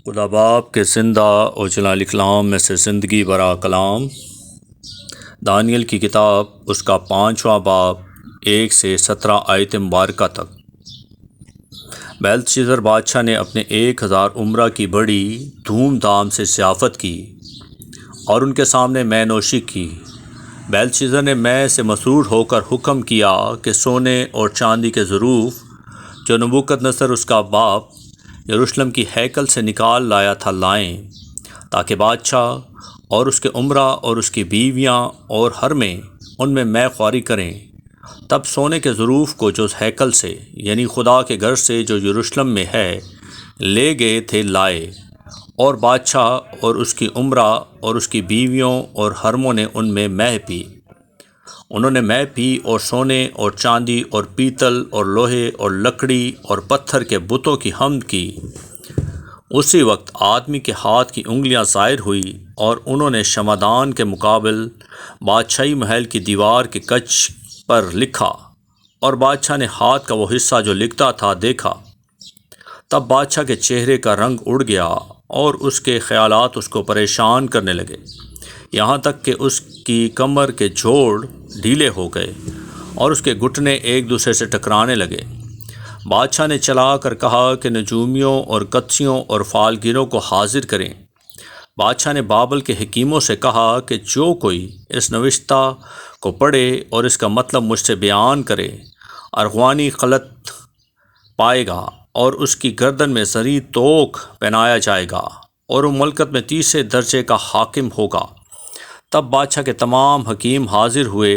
خدا باپ کے زندہ و جلال کلام میں سے زندگی برا کلام۔ دانیل کی کتاب اس کا 5واں باب 1 سے 17 آیت مبارکہ تک۔ بیلتشزر بادشاہ نے اپنے 1000 امراء کی بڑی دھوم دھام سے ضیافت کی اور ان کے سامنے مے نوشی کی۔ بیلتشزر نے مے سے مسرور ہو کر حکم کیا کہ سونے اور چاندی کے ظروف جو نبوکدنصر اس کا باپ یروشلم کی ہیکل سے نکال لایا تھا لائیں، تاکہ بادشاہ اور اس کے امراء اور اس کی بیویاں اور حرمیں ان میں مے خواری کریں۔ تب سونے کے ظروف کو جو ہیکل سے یعنی خدا کے گھر سے جو یروشلم میں ہے لے گئے تھے لائے، اور بادشاہ اور اس کی امراء اور اس کی بیویوں اور حرموں نے ان میں مے پی۔ انہوں نے مے پی اور سونے اور چاندی اور پیتل اور لوہے اور لکڑی اور پتھر کے بتوں کی حمد کی۔ اسی وقت آدمی کے ہاتھ کی انگلیاں ظاہر ہوئی اور انہوں نے شمعدان کے مقابل بادشاہی محل کی دیوار کے کچ پر لکھا، اور بادشاہ نے ہاتھ کا وہ حصہ جو لکھتا تھا دیکھا۔ تب بادشاہ کے چہرے کا رنگ اڑ گیا اور اس کے خیالات اس کو پریشان کرنے لگے، یہاں تک کہ اس کی کمر کے جوڑ ڈھیلے ہو گئے اور اس کے گھٹنے ایک دوسرے سے ٹکرانے لگے۔ بادشاہ نے چلا کر کہا کہ نجومیوں اور کتسیوں اور فالگیروں کو حاضر کریں۔ بادشاہ نے بابل کے حکیموں سے کہا کہ جو کوئی اس نوشتہ کو پڑھے اور اس کا مطلب مجھ سے بیان کرے، ارغوانی خلط پائے گا اور اس کی گردن میں زری توق پہنایا جائے گا اور وہ ملکت میں تیسرے درجے کا حاکم ہوگا۔ تب بادشاہ کے تمام حکیم حاضر ہوئے،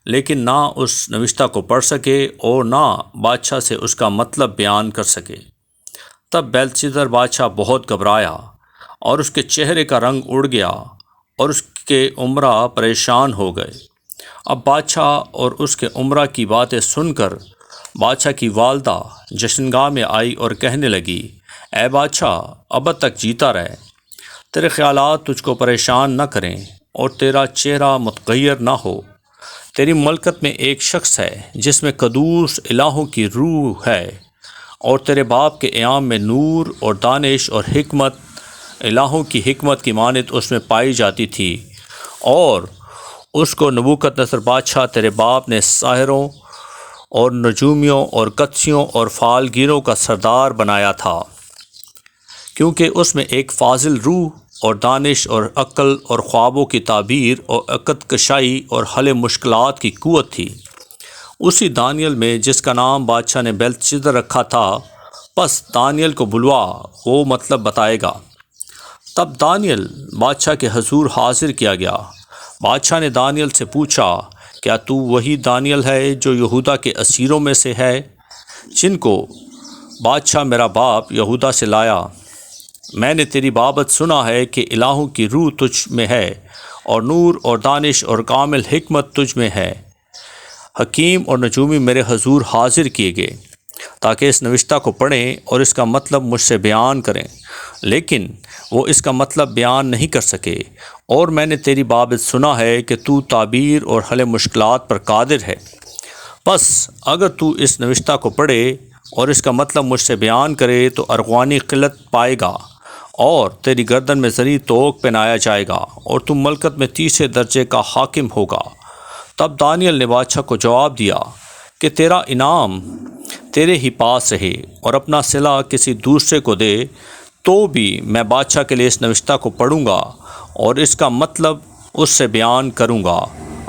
لیکن نہ اس نوشتہ کو پڑھ سکے اور نہ بادشاہ سے اس کا مطلب بیان کر سکے۔ تب بیلتشزر بادشاہ بہت گھبرایا اور اس کے چہرے کا رنگ اڑ گیا اور اس کے امراء پریشان ہو گئے۔ اب بادشاہ اور اس کے امراء کی باتیں سن کر بادشاہ کی والدہ جشنگاہ میں آئی اور کہنے لگی، اے بادشاہ، ابد تک جیتا رہے، تیرے خیالات تجھ کو پریشان نہ کریں اور تیرا چہرہ متغیر نہ ہو۔ تیری ملکت میں ایک شخص ہے جس میں قدوس الہوں کی روح ہے، اور تیرے باپ کے ایام میں نور اور دانش اور حکمت الہوں کی حکمت کی مانند اس میں پائی جاتی تھی، اور اس کو نبوکدنصر بادشاہ تیرے باپ نے ساحروں اور نجومیوں اور کتسیوں اور فالگیروں کا سردار بنایا تھا، کیونکہ اس میں ایک فاضل روح اور دانش اور عقل اور خوابوں کی تعبیر اور عقد کشائی اور حل مشکلات کی قوت تھی۔ اسی دانیل میں جس کا نام بادشاہ نے بیلتشزر رکھا تھا، پس دانیل کو بلوا، وہ مطلب بتائے گا۔ تب دانیل بادشاہ کے حضور حاضر کیا گیا۔ بادشاہ نے دانیل سے پوچھا، کیا تو وہی دانیل ہے جو یہودا کے اسیروں میں سے ہے، جن کو بادشاہ میرا باپ یہودا سے لایا؟ میں نے تیری بابت سنا ہے کہ الہوں کی روح تجھ میں ہے اور نور اور دانش اور کامل حکمت تجھ میں ہے۔ حکیم اور نجومی میرے حضور حاضر کیے گئے تاکہ اس نوشتہ کو پڑھیں اور اس کا مطلب مجھ سے بیان کریں، لیکن وہ اس کا مطلب بیان نہیں کر سکے۔ اور میں نے تیری بابت سنا ہے کہ تو تعبیر اور حل مشکلات پر قادر ہے۔ پس اگر تو اس نوشتہ کو پڑھے اور اس کا مطلب مجھ سے بیان کرے تو ارغوانی خلط پائے گا اور تیری گردن میں زری توق پہنایا جائے گا اور تم ملکت میں تیسرے درجے کا حاکم ہوگا۔ تب دانیل نے بادشاہ کو جواب دیا کہ تیرا انعام تیرے ہی پاس رہے اور اپنا صلہ کسی دوسرے کو دے، تو بھی میں بادشاہ کے لیے اس نوشتہ کو پڑھوں گا اور اس کا مطلب اس سے بیان کروں گا۔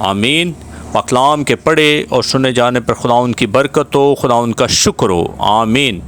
آمین۔ پاکلام کے پڑھے اور سنے جانے پر خدا ان کی برکت ہو، خدا ان کا شکر ہو۔ آمین۔